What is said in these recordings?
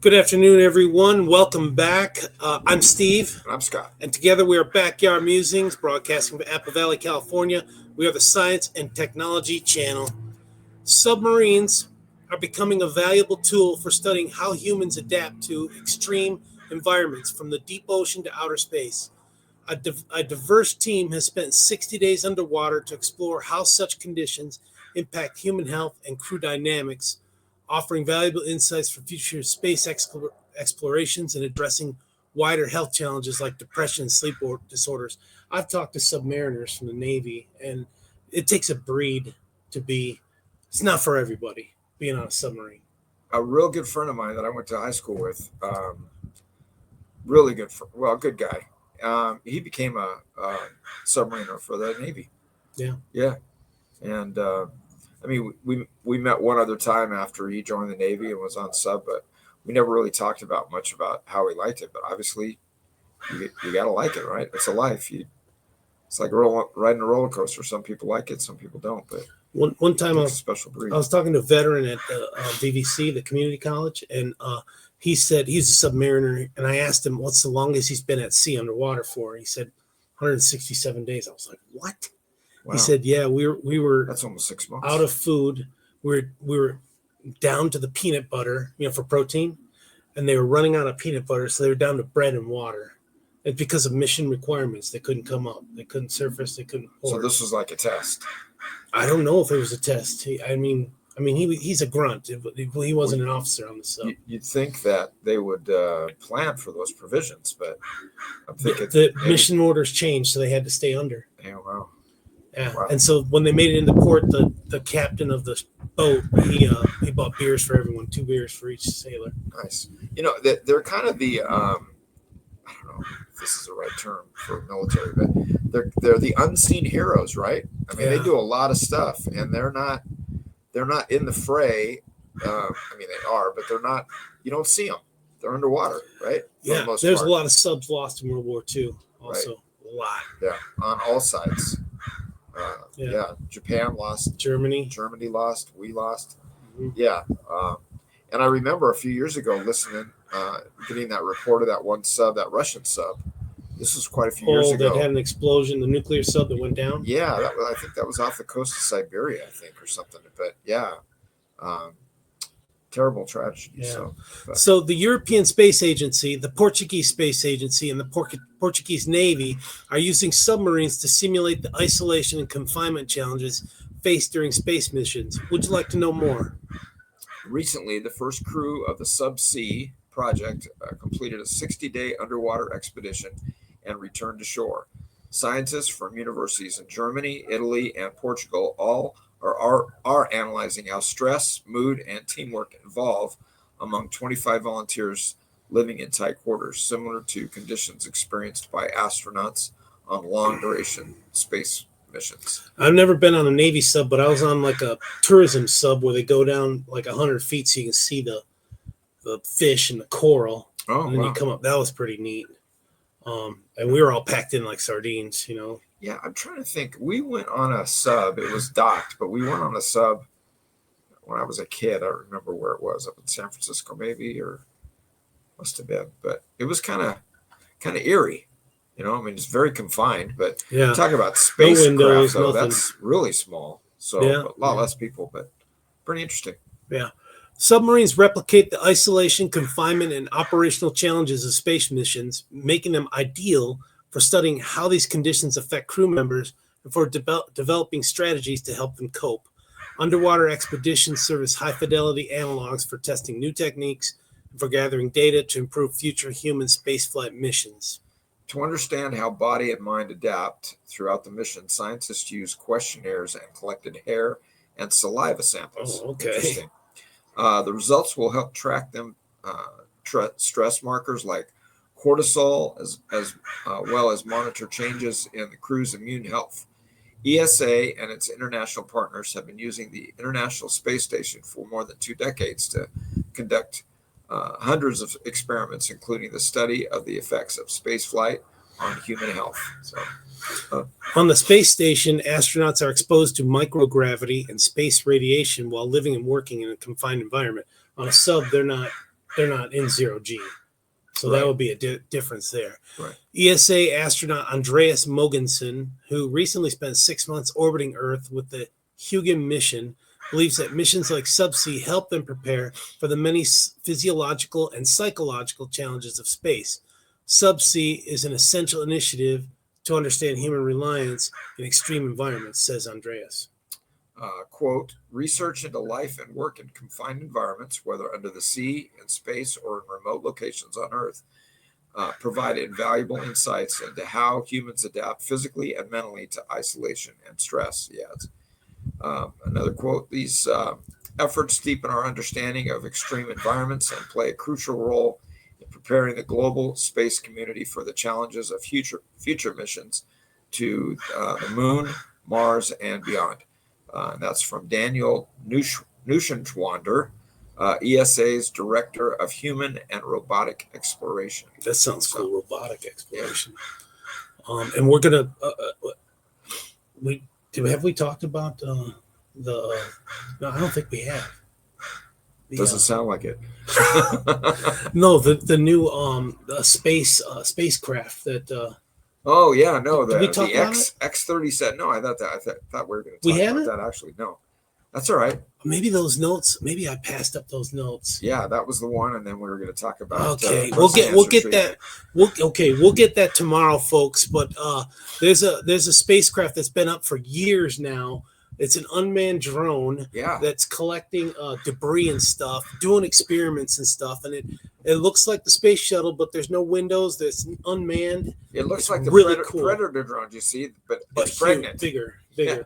Good afternoon, everyone. Welcome back. I'm Steve, I'm Scott. and together we are Backyard Musings, broadcasting from Apple Valley, California. We are the Science and Technology Channel. Submarines are becoming a valuable tool for studying how humans adapt to extreme environments from the deep ocean to outer space. A diverse team has spent 60 days underwater to explore how such conditions impact human health and crew dynamics, offering valuable insights for future space explorations and addressing wider health challenges like depression and sleep disorders. I've talked to submariners from the Navy, and it takes a breed to be, it's not for everybody being on a submarine. A real good friend of mine that I went to high school with, really good, good guy. He became a submariner for the Navy. Yeah. Yeah. And I mean, we met one other time after he joined the Navy and was on sub, but we never really talked about much about how he liked it. But obviously, you got to like it, right? It's a life. It's like riding a roller coaster. Some people like it, some people don't. But One time it's a special breed. I was talking to a veteran at the VVC, the community college, and he said he's a submariner. And I asked him, what's the longest he's been at sea underwater for? He said 167 days. I was like, what? Wow. He said, yeah, we were that's almost 6 months out of food. We were down to the peanut butter, for protein, and they were running out of peanut butter, so they were down to bread and water. And because of mission requirements, they couldn't come up, they couldn't surface, they couldn't port. So this was like a test. I don't know if it was a test. He's a grunt. He wasn't an officer on the sub. You'd think that they would plan for those provisions, but I'm thinking the mission orders changed, so they had to stay under. Yeah, wow. Yeah. Wow. And so when they made it into port, the captain of the boat, he bought beers for everyone, 2 beers for each sailor. Nice. They're kind of the I don't know if this is the right term for military, but they're the unseen heroes, right? I mean, They do a lot of stuff, and they're not in the fray. They are, but they're not. You don't see them. They're underwater, right? Yeah. There's a lot of subs lost in World War II. Also, right. A lot. Yeah, on all sides. Japan lost. Germany lost. We lost. Mm-hmm. Yeah. And I remember a few years ago listening, getting that report of that one sub, that Russian sub. This was quite a few years ago. That had an explosion, the nuclear sub that went down? Yeah, I think that was off the coast of Siberia, or something. But yeah, terrible tragedy. Yeah. So the European Space Agency, the Portuguese Space Agency, and the Portuguese Navy are using submarines to simulate the isolation and confinement challenges faced during space missions. Would you like to know more? Recently, the first crew of the Subsea project completed a 60-day underwater expedition and returned to shore. Scientists from universities in Germany, Italy, and Portugal all are analyzing how stress, mood, and teamwork evolve among 25 volunteers living in tight quarters, similar to conditions experienced by astronauts on long-duration space missions. I've never been on a Navy sub, but I was on like a tourism sub where they go down like 100 feet so you can see the fish and the coral. Oh, and then you come up. That was pretty neat. And we were all packed in like sardines, Yeah, I'm trying to think. We went on a sub. It was docked, but we went on a sub when I was a kid. I don't remember where it was, up in San Francisco maybe, or must have been. But it was kind of eerie. It's very confined, but talk about spacecraft, though, that's really small. So a lot less people, but pretty interesting. Yeah. Submarines replicate the isolation, confinement, and operational challenges of space missions, making them ideal for studying how these conditions affect crew members and for developing strategies to help them cope. Underwater expeditions serve as high-fidelity analogs for testing new techniques and for gathering data to improve future human spaceflight missions. To understand how body and mind adapt throughout the mission, scientists use questionnaires and collected hair and saliva samples. Oh, okay. Interesting. The results will help track them stress markers like cortisol, as well as monitor changes in the crew's immune health. ESA and its international partners have been using the International Space Station for more than 2 decades to conduct hundreds of experiments, including the study of the effects of spaceflight on human health. On the space station, astronauts are exposed to microgravity and space radiation while living and working in a confined environment. On a sub, they're not in zero G. So Right. that would be a difference there. Right. ESA astronaut Andreas Mogensen, who recently spent 6 months orbiting Earth with the Huygens mission, believes that missions like Subsea help them prepare for the many physiological and psychological challenges of space. Subsea is an essential initiative to understand human reliance in extreme environments, says Andreas. Quote, research into life and work in confined environments, whether under the sea, in space, or in remote locations on Earth, provide invaluable insights into how humans adapt physically and mentally to isolation and stress, he adds. Another quote, these efforts deepen our understanding of extreme environments and play a crucial role in preparing the global space community for the challenges of future missions to the moon, Mars, and beyond. And that's from Daniel Neuschwander, ESA's Director of Human and Robotic Exploration. That sounds cool, robotic exploration. Yeah. And we're gonna have we talked about the? No, I don't think we have. Doesn't sound like it. No, the new spacecraft that. Oh yeah, no, the X-37. No, I thought we were going to talk about that. Actually, no, that's all right. Maybe those notes. Maybe I passed up those notes. Yeah, that was the one, and then we were going to talk about. Okay, we'll get that. We'll get that tomorrow, folks. But there's a spacecraft that's been up for years now. It's an unmanned drone that's collecting debris and stuff, doing experiments and stuff, and it looks like the space shuttle, but there's no windows. There's unmanned. It looks like the really cool. Predator drone. You see, but it's huge, pregnant, bigger,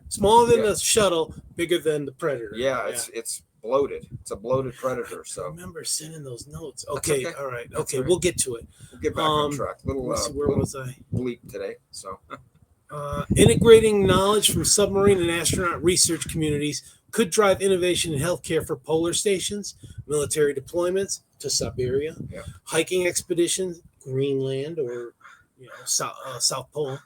smaller than the shuttle, bigger than the Predator. Yeah, it's bloated. It's a bloated Predator. So I remember sending those notes. Okay, all right. Okay, right. We'll get to it. We'll get back on track. Where was I? Bleep today. So. Integrating knowledge from submarine and astronaut research communities could drive innovation in healthcare for polar stations, military deployments to Siberia, hiking expeditions, Greenland, or South Pole,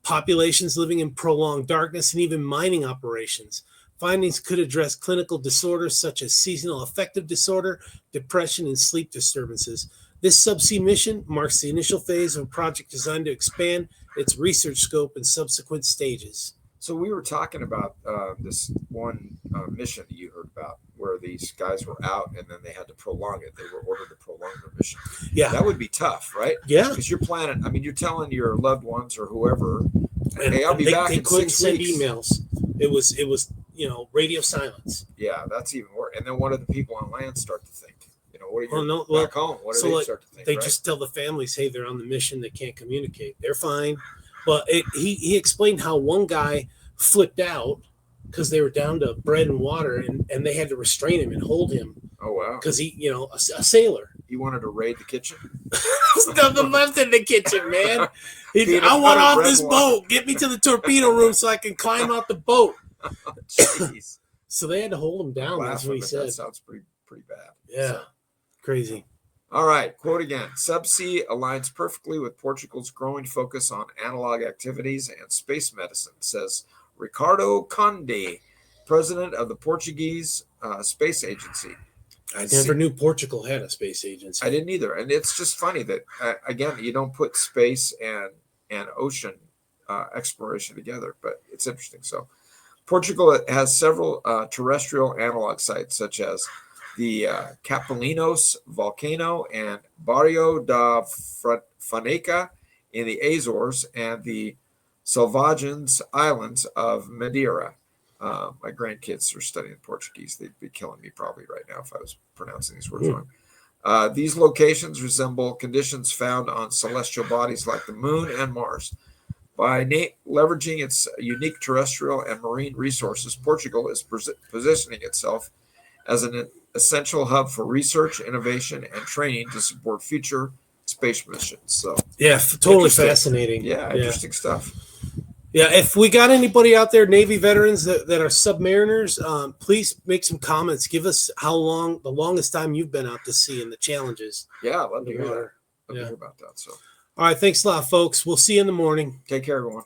populations living in prolonged darkness, and even mining operations. Findings could address clinical disorders such as seasonal affective disorder, depression, and sleep disturbances. This subsea mission marks the initial phase of a project designed to expand its research scope in subsequent stages. So we were talking about this one mission that you heard about where these guys were out and then they had to prolong it. They were ordered to prolong their mission. Yeah. That would be tough, right? Yeah. Because you're planning, you're telling your loved ones or whoever, hey, I'll be back in 6 weeks. They couldn't send emails. It was radio silence. Yeah, that's even worse. And then what do the people on land start to think? What are you back home? What do they start to think? They just tell the families, hey, they're on the mission. They can't communicate. They're fine. But he explained how one guy flipped out because they were down to bread and water, and they had to restrain him and hold him. Oh, wow. Because he, a sailor. He wanted to raid the kitchen? Nothing left in the kitchen, man. I want off this boat. Get me to the torpedo room so I can climb out the boat. Jeez. So they had to hold him down. That's what he said. That sounds pretty bad. Yeah. So. Crazy. All right, quote again. Subsea aligns perfectly with Portugal's growing focus on analog activities and space medicine, says Ricardo Conde, president of the Portuguese Space Agency. I never knew Portugal had a space agency. I didn't either. And it's just funny that, again, you don't put space and ocean exploration together, but it's interesting. So Portugal has several terrestrial analog sites, such as the Capelinos volcano and Barrio da Faneca in the Azores and the Selvagens Islands of Madeira. My grandkids are studying Portuguese. They'd be killing me probably right now if I was pronouncing these words wrong. These locations resemble conditions found on celestial bodies like the moon and Mars. By leveraging its unique terrestrial and marine resources, Portugal is positioning itself as an essential hub for research, innovation, and training to support future space missions. So yeah, totally fascinating. Yeah, interesting stuff. Yeah, if we got anybody out there, Navy veterans that are submariners, please make some comments. Give us the longest time you've been out to sea and the challenges. Yeah, I'd love to hear that. Love to hear about that. So, all right, thanks a lot, folks. We'll see you in the morning. Take care, everyone.